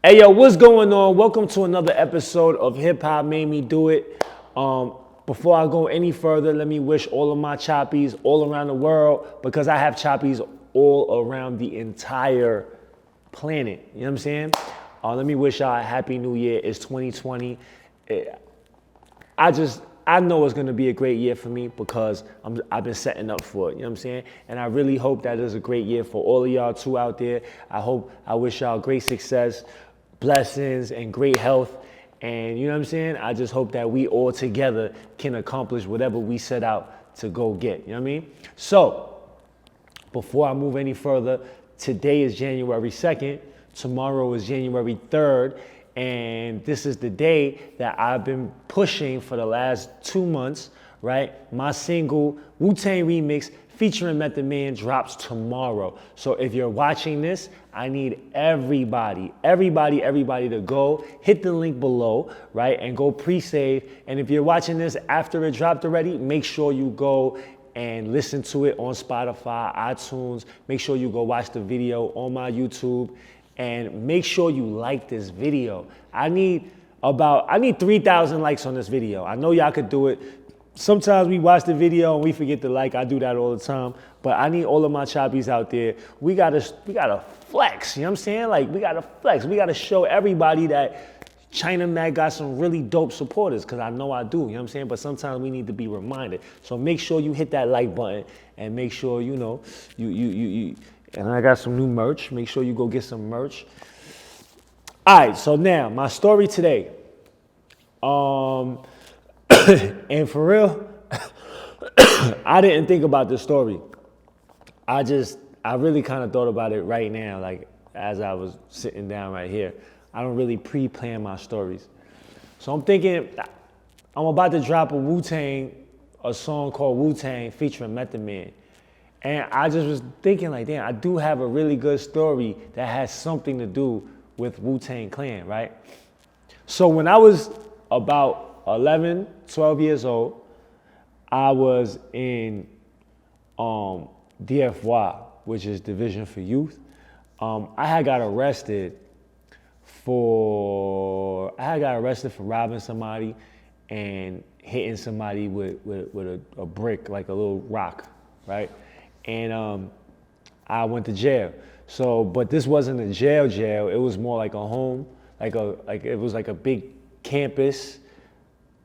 Hey yo, what's going on? Welcome to another episode of Hip Hop Made Me Do It. Before I go any further, let me wish all of my choppies all around the world, because I have choppies all around the entire planet. You know what I'm saying? Let me wish y'all a happy new year. It's 2020. I know it's gonna be a great year for me because I've been setting up for it, you know what I'm saying? And I really hope that it's a great year for all of y'all too out there. I wish y'all great success, blessings, and great health. And you know what I'm saying? I just hope that we all together can accomplish whatever we set out to go get, you know what I mean? So, before I move any further, today is January 2nd, tomorrow is January 3rd, and this is the day that I've been pushing for the last 2 months, right? My single, Wu-Tang Remix, featuring Method Man, drops tomorrow. So if you're watching this, I need everybody to go hit the link below, right? And go pre-save. And if you're watching this after it dropped already, make sure you go and listen to it on Spotify, iTunes. Make sure you go watch the video on my YouTube. And make sure you like this video. I need 3,000 likes on this video. I know y'all could do it. Sometimes we watch the video and we forget to like. I do that all the time. But I need all of my choppies out there. We gotta flex, you know what I'm saying? Like, we gotta flex. We gotta show everybody that China Mac got some really dope supporters, because I know I do, you know what I'm saying? But sometimes we need to be reminded. So make sure you hit that like button and make sure, you know, you and I got some new merch. Make sure you go get some merch. All right, so now my story today. And for real, I didn't think about this story. I really kind of thought about it right now, like as I was sitting down right here. I don't really pre-plan my stories. So I'm thinking, I'm about to drop a song called Wu-Tang featuring Method Man. And I just was thinking like, damn, I do have a really good story that has something to do with Wu-Tang Clan, right? So when I was about 11, 12 years old, I was in DFY, which is Division for Youth. I had got arrested for robbing somebody and hitting somebody with a brick, like a little rock, right? And I went to jail. So, but this wasn't a jail. It was more like a home, it was like a big campus,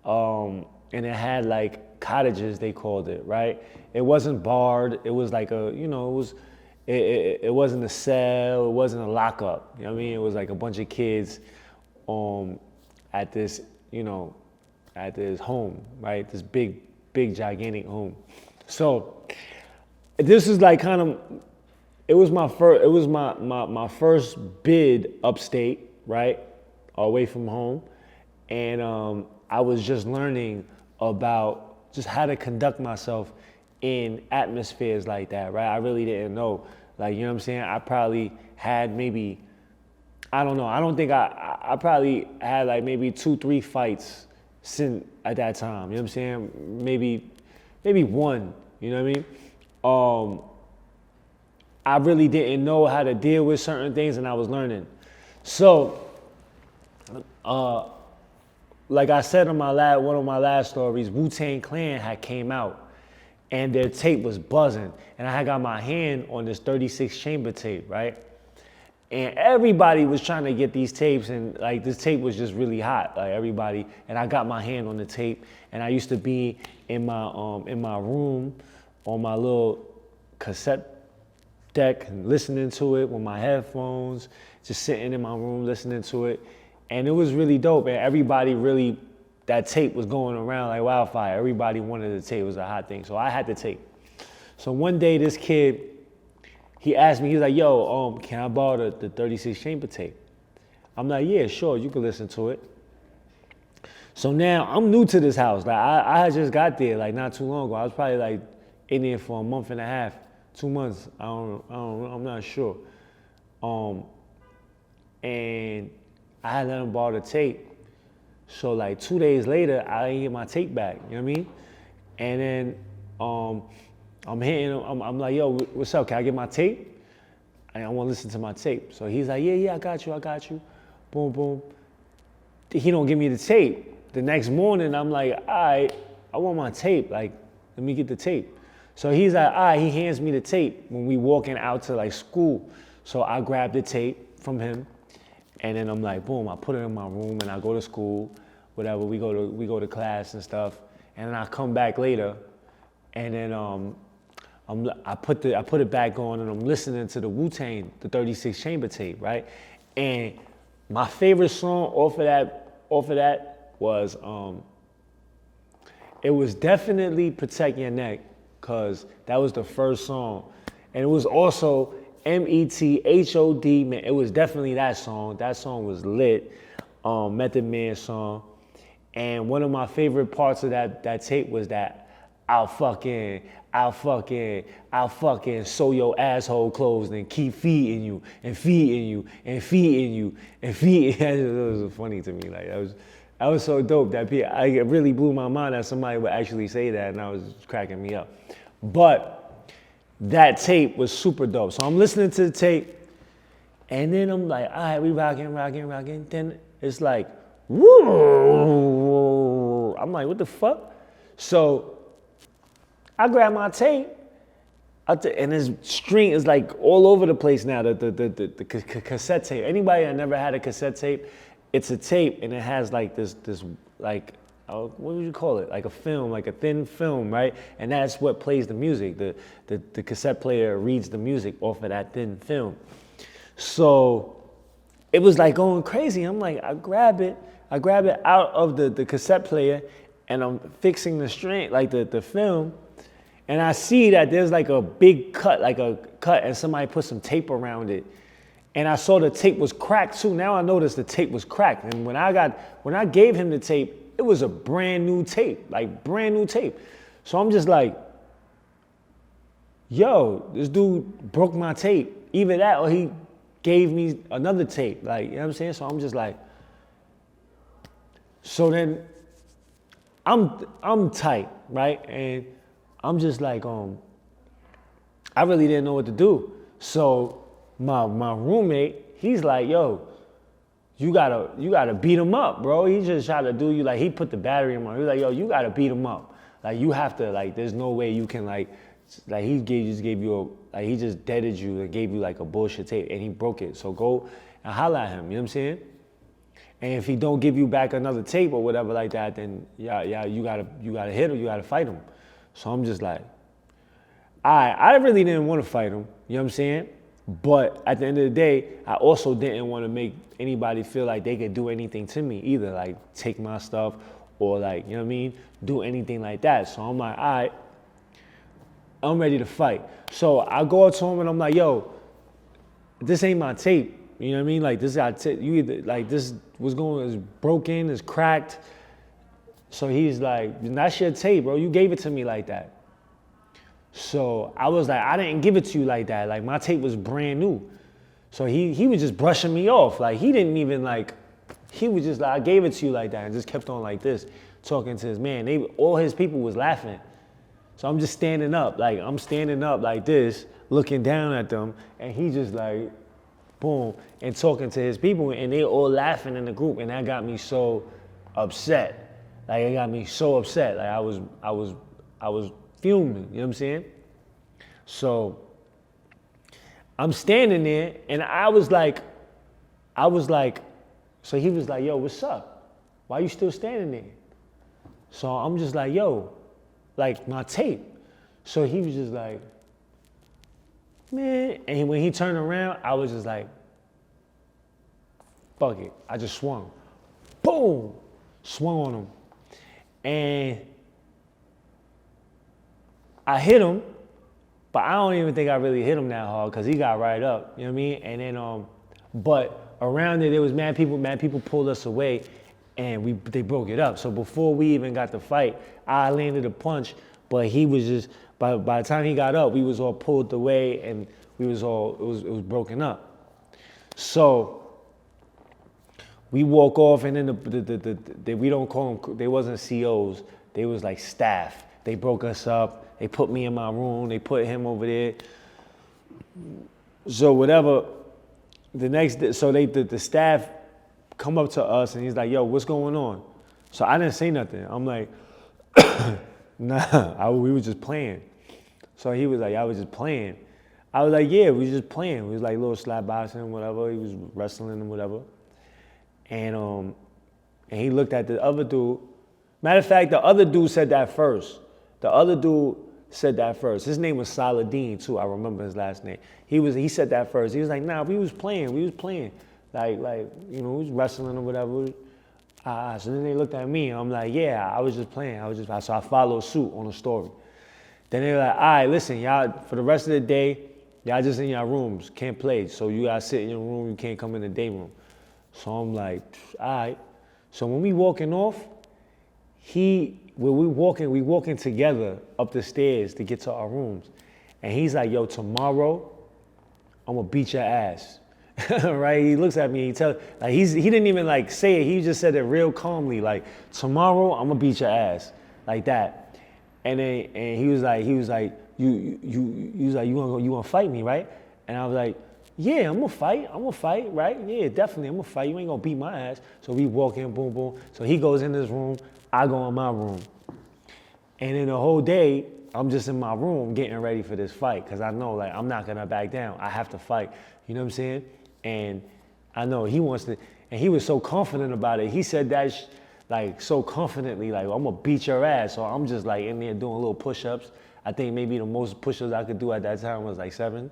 and it had like cottages, they called it, right? It wasn't barred. It was like it wasn't a cell. It wasn't a lockup. You know what I mean? It was like a bunch of kids, at this home, right? This big, gigantic home. So this is like it was my first bid upstate, right? Away from home. And I was just learning about just how to conduct myself in atmospheres like that, right? I really didn't know. Like, you know what I'm saying? I probably had maybe, I don't know, I probably had like maybe 2-3 fights at that time, you know what I'm saying? Maybe one, you know what I mean? I really didn't know how to deal with certain things, and I was learning. So, like I said in one of my last stories, Wu-Tang Clan had came out, and their tape was buzzing, and I had got my hand on this 36 chamber tape, right? And everybody was trying to get these tapes, and like this tape was just really hot, like everybody. And I got my hand on the tape, and I used to be in my room on my little cassette deck and listening to it with my headphones, just sitting in my room listening to it. And it was really dope. And everybody really, that tape was going around like wildfire. Everybody wanted the tape. It was a hot thing. So I had the tape. So one day this kid, he asked me, he was like, yo, can I borrow the 36 chamber tape? I'm like, yeah, sure, you can listen to it. So now I'm new to this house. Like I had just got there like not too long ago. I was probably like in there for a month and a half, 2 months. I'm not sure. And I had let him borrow the tape. So like 2 days later, I didn't get my tape back, you know what I mean? And then I'm hitting him, I'm like, yo, what's up? Can I get my tape? I want to listen to my tape. So he's like, yeah, I got you. boom, boom. He don't give me the tape. The next morning, I'm like, all right, I want my tape. Like, let me get the tape. So he's like, all right, he hands me the tape when we walking out to like school. So I grab the tape from him, and then I'm like, boom, I put it in my room, and I go to school, whatever. We go to class and stuff, and then I come back later, and then I put it back on, and I'm listening to the Wu-Tang, the 36 Chamber tape, right? And my favorite song off of that was it was definitely Protect Your Neck, cause that was the first song, and it was also METHOD, man. It was definitely that song. That song was lit. Method Man song, and one of my favorite parts of that tape was that I'll fucking sew your asshole closed and keep feeding you and feeding you and feeding you and feeding. It was funny to me. Like that was so dope. It really blew my mind that somebody would actually say that, and I was cracking me up. But that tape was super dope. So I'm listening to the tape, and then I'm like, all right, we rocking. Then it's like, woo! I'm like, what the fuck? So I grab my tape, and this string is like all over the place now, the cassette tape. Anybody that never had a cassette tape, it's a tape, and it has like this like, what would you call it? Like a film, like a thin film, right? And that's what plays the music. The cassette player reads the music off of that thin film. So it was like going crazy. I'm like, I grab it out of the cassette player, and I'm fixing the string, like the film, and I see that there's like a big cut, and somebody put some tape around it. And I saw the tape was cracked too. Now I noticed the tape was cracked. And when I gave him the tape, it was a brand new tape, like brand new tape. So I'm just like, yo, this dude broke my tape. Either that or he gave me another tape. Like, you know what I'm saying? So I'm just like, so then I'm tight, right? And I'm just like, I really didn't know what to do. So my roommate, he's like, yo, you gotta beat him up, bro. He just tried to do you, like, he put the battery in my, he's like, yo, you gotta beat him up. Like, you have to, like, there's no way you can, like he just deaded you and gave you like a bullshit tape, and he broke it. So go and holler at him, you know what I'm saying? And if he don't give you back another tape or whatever like that, then yeah, you gotta hit him, you gotta fight him. So I'm just like, I really didn't want to fight him, you know what I'm saying? But at the end of the day, I also didn't want to make anybody feel like they could do anything to me either, like take my stuff or, like, you know what I mean, do anything like that. So I'm like, all right, I'm ready to fight. So I go up to him and I'm like, yo, this ain't my tape. You know what I mean? Like, this you either, like, this is broken, is cracked. So he's like, that's your tape, bro. You gave it to me like that. So I was like, I didn't give it to you like that. Like, my tape was brand new. So he was just brushing me off. Like, he didn't even, like, he was just like, I gave it to you like that, and just kept on like this, talking to his man. All his people was laughing. So I'm just standing up like this, looking down at them, and he just like, boom, and talking to his people, and they all laughing in the group, and that got me so upset. Like, it got me so upset. Like, I was fuming, you know what I'm saying? So I'm standing there, and I was like, so he was like, yo, what's up? Why you still standing there? So I'm just like, yo, like, my tape. So he was just like, man. And when he turned around, I was just like, fuck it. I just swung. Boom. Swung on him. And I hit him, but I don't even think I really hit him that hard because he got right up. You know what I mean? And then, but around there was mad people pulled us away, and they broke it up. So before we even got the fight, I landed a punch, but he was just, by the time he got up, we was all pulled away, and it was broken up. So we walk off, and then we don't call them, they wasn't COs, they was like staff. They broke us up, they put me in my room, they put him over there. So whatever, the next day, so the staff come up to us and he's like, yo, what's going on? So I didn't say nothing. I'm like, nah, we were just playing. So he was like, I was just playing. I was like, yeah, we was just playing. We was like little slap boxing, whatever. He was wrestling and whatever. And he looked at the other dude. Matter of fact, the other dude said that first. The other dude said that first. His name was Saladin too. I remember his last name. He said that first. He was like, nah, we was playing. Like, we was wrestling or whatever. So then they looked at me and I'm like, yeah, I was just playing. So I followed suit on the story. Then they were like, all right, listen, y'all, for the rest of the day, y'all just in your rooms, can't play. So you gotta sit in your room, you can't come in the day room. So I'm like, all right. So when we walking off, we walking together up the stairs to get to our rooms. And he's like, yo, tomorrow, I'm gonna beat your ass. Right? He looks at me, he didn't even like say it, he just said it real calmly, like, tomorrow, I'm gonna beat your ass. Like that. And he was like, you gonna fight me, right? And I was like, yeah, I'm gonna fight, right? Yeah, definitely, I'm gonna fight. You ain't gonna beat my ass. So we walk in, boom, boom. So he goes in his room, I go in my room. And then the whole day, I'm just in my room getting ready for this fight because I know, like, I'm not gonna back down. I have to fight. You know what I'm saying? And I know he wants to, and he was so confident about it. He said that like so confidently, like, I'm gonna beat your ass. So I'm just like in there doing little push-ups. I think maybe the most push-ups I could do at that time was like 7.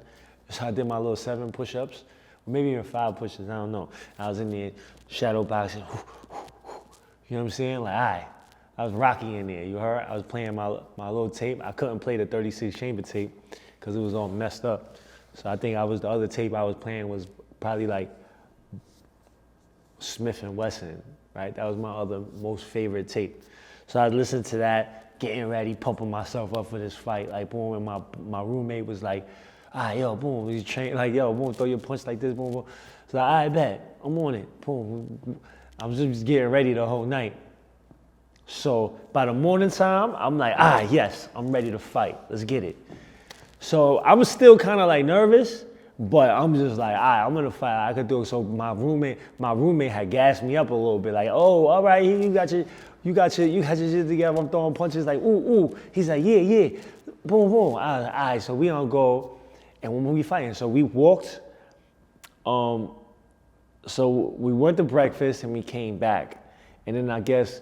So I did my little 7 push-ups, or maybe even 5 push-ups, I don't know. I was in there shadow boxing, you know what I'm saying? Like, all right. I was rocky in there, you heard? I was playing my little tape. I couldn't play the 36 chamber tape because it was all messed up. So I think the other tape I was playing was probably like Smith & Wesson, right? That was my other most favorite tape. So I listened to that, getting ready, pumping myself up for this fight. Like, boom, and my roommate was like, all right, yo, boom, he's trained, like, yo, boom, throw your punch like this, boom, boom. So all right, bet, I'm on it, boom. I was just getting ready the whole night. So by the morning time, I'm like, yes, I'm ready to fight. Let's get it. So I was still kind of like nervous, but I'm just like, I'm gonna fight. I could do it. So my roommate had gassed me up a little bit, like, oh, all right, you got your shit together. I'm throwing punches, like, ooh. He's like, yeah, boom. All right, so we don't go, and when we fighting, so we walked. So we went to breakfast and we came back, and then I guess.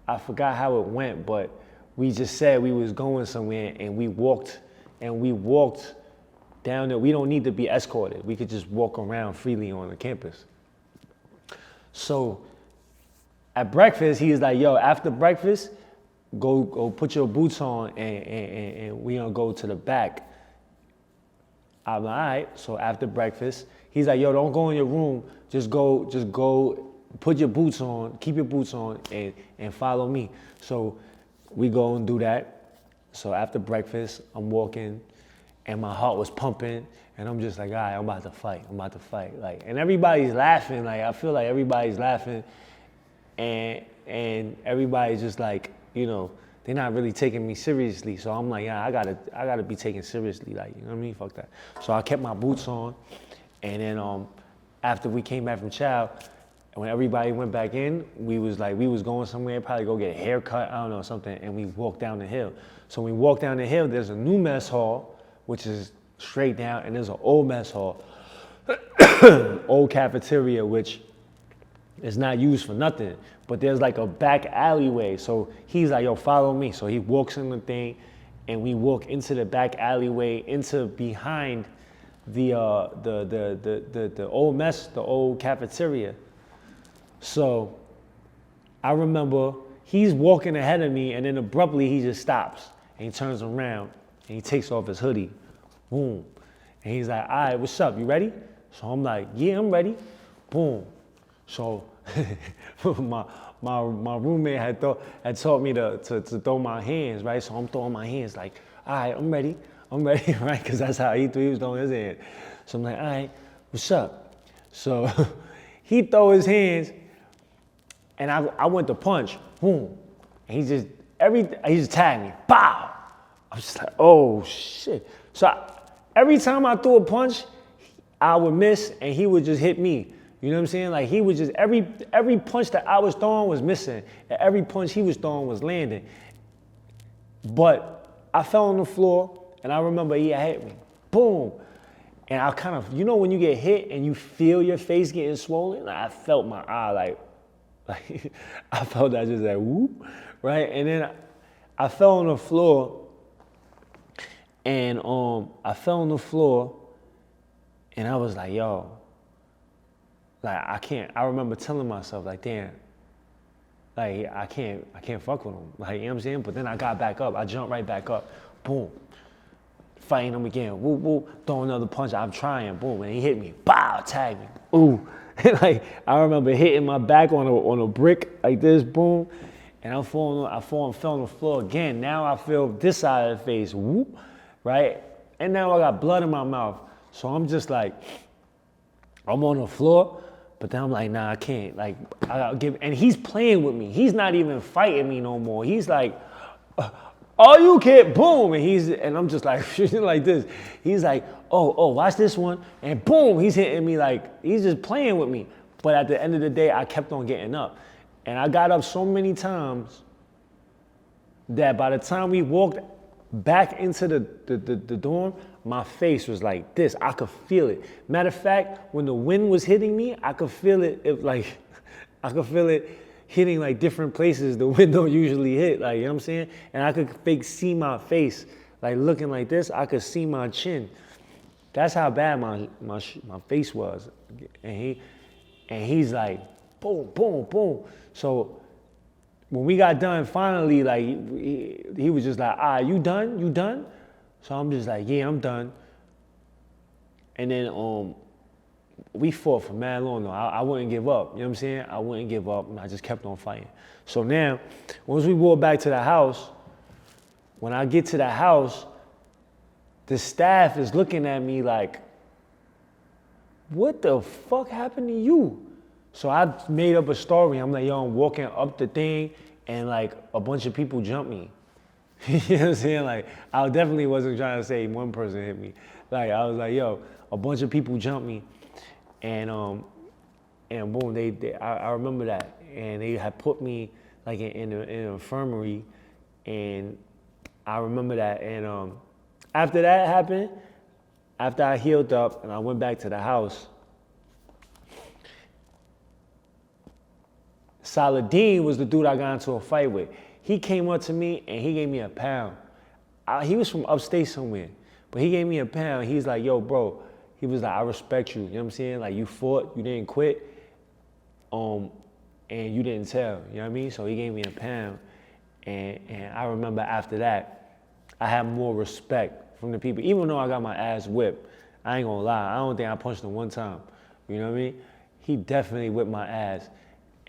I forgot how it went, but we just said we was going somewhere and we walked down there. We don't need to be escorted. We could just walk around freely on the campus. So at breakfast, he was like, yo, after breakfast, go put your boots on and we gonna go to the back. I'm like, all right. So after breakfast, he's like, yo, don't go in your room. Just go. Put your boots on, keep your boots on, and follow me. So we go and do that. So after breakfast, I'm walking, and my heart was pumping, and I'm just like, all right, I'm about to fight. Like, and everybody's laughing. Like, I feel like everybody's laughing, and everybody's just like, you know, they're not really taking me seriously. So I'm like, yeah, I gotta be taken seriously. Like, you know what I mean? Fuck that. So I kept my boots on, and then after we came back from chow. And when everybody went back in, we was going somewhere, probably go get a haircut, I don't know, something, and we walked down the hill. So when we walk down the hill, there's a new mess hall, which is straight down, and there's an old mess hall, old cafeteria, which is not used for nothing, but there's like a back alleyway. So he's like, yo, follow me. So he walks in the thing, and we walk into the back alleyway, into behind the old mess, the old cafeteria. So I remember he's walking ahead of me, and then abruptly he just stops and he turns around and he takes off his hoodie. Boom. And he's like, all right, what's up? You ready? So I'm like, yeah, I'm ready. Boom. So my roommate had taught me to throw my hands, right? So I'm throwing my hands like, all right, I'm ready, right? Because that's how he was throwing his hand. So I'm like, all right, what's up? So he throw his hands. And I went to punch, boom, and he just tagged me, pow. I was just like, oh shit. So every time I threw a punch, I would miss, and he would just hit me. You know what I'm saying? Like he was just every punch that I was throwing was missing, and every punch he was throwing was landing. But I fell on the floor, and I remember he had hit me, boom, and I kind of, you know, when you get hit and you feel your face getting swollen, like I felt my eye like I felt that just like whoop, right, and then I fell on the floor, and I fell on the floor, and I was like, yo. Like I remember telling myself like, damn, like I can't fuck with him. Like, you know what I'm saying? But then I got back up, I jumped right back up, boom, fighting him again, whoop, whoop, throw another punch, I'm trying, boom, and he hit me, bow, tag me, ooh. Like I remember hitting my back on a brick like this, boom, and I fell on the floor again. Now I feel this side of the face, whoop, right? And now I got blood in my mouth. So I'm just like, I'm on the floor. But then I'm like, nah, I can't. Like, I gotta give. And he's playing with me. He's not even fighting me no more. He's like, oh, you kid, boom. And I'm just like, like this. He's like, oh, watch this one. And boom, he's hitting me like, he's just playing with me. But at the end of the day, I kept on getting up. And I got up so many times that by the time we walked back into the dorm, my face was like this. I could feel it. Matter of fact, when the wind was hitting me, I could feel it. I could feel it hitting like different places the wind don't usually hit. Like, you know what I'm saying? And I could see my face, like looking like this. I could see my chin. That's how bad my face was. And he's like, boom, boom, boom. So when we got done, finally, like he was just like, you done? You done? So I'm just like, yeah, I'm done. And then we fought for mad long though. I wouldn't give up. You know what I'm saying? I wouldn't give up, and I just kept on fighting. So now, once we walk back to the house, when I get to the house, the staff is looking at me like, what the fuck happened to you? So I made up a story. I'm like, yo, I'm walking up the thing, and like a bunch of people jumped me. You know what I'm saying? Like, I definitely wasn't trying to say one person hit me. Like, I was like, yo, a bunch of people jumped me, and boom, I remember that, and they had put me like in an infirmary, and I remember that, and after that happened, after I healed up and I went back to the house, Saladin was the dude I got into a fight with. He came up to me and he gave me a pound. He was from upstate somewhere, but he gave me a pound. He's like, yo, bro, he was like, I respect you. You know what I'm saying? Like, you fought, you didn't quit, and you didn't tell. You know what I mean? So he gave me a pound, and I remember after that, I had more respect from the people. Even though I got my ass whipped, I ain't gonna lie, I don't think I punched him one time. You know what I mean? He definitely whipped my ass,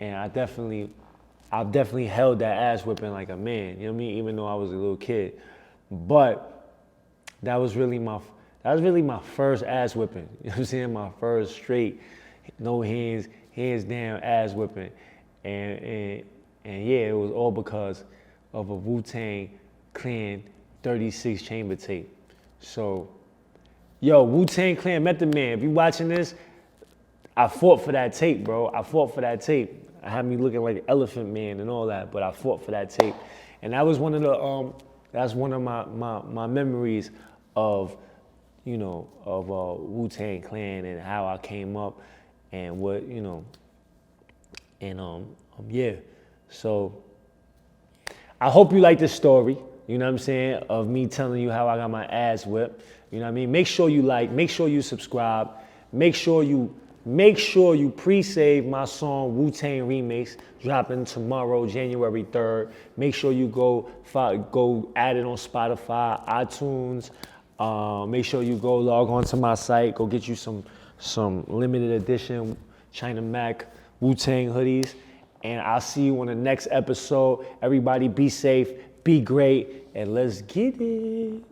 and I've definitely held that ass whipping like a man, you know what I mean? Even though I was a little kid. But that was really my first ass whipping. You know what I'm saying? My first straight, no hands down ass whipping. And yeah, it was all because of a Wu-Tang Clan 36 chamber tape. So, yo, Wu-Tang Clan, Method Man, if you watching this, I fought for that tape, bro. I fought for that tape. I had me looking like Elephant Man and all that, but I fought for that tape. And that was one of the, that's one of my memories of, you know, of Wu-Tang Clan and how I came up and what, you know, and yeah. So I hope you like this story, you know what I'm saying, of me telling you how I got my ass whipped. You know what I mean? Make sure you like, make sure you subscribe, make sure you pre-save my song Wu-Tang Remix, dropping tomorrow, January 3rd. Make sure you go add it on Spotify, iTunes. Make sure you go log on to my site, go get you some limited edition China Mac Wu-Tang hoodies. And I'll see you on the next episode. Everybody be safe, be great, and let's get it.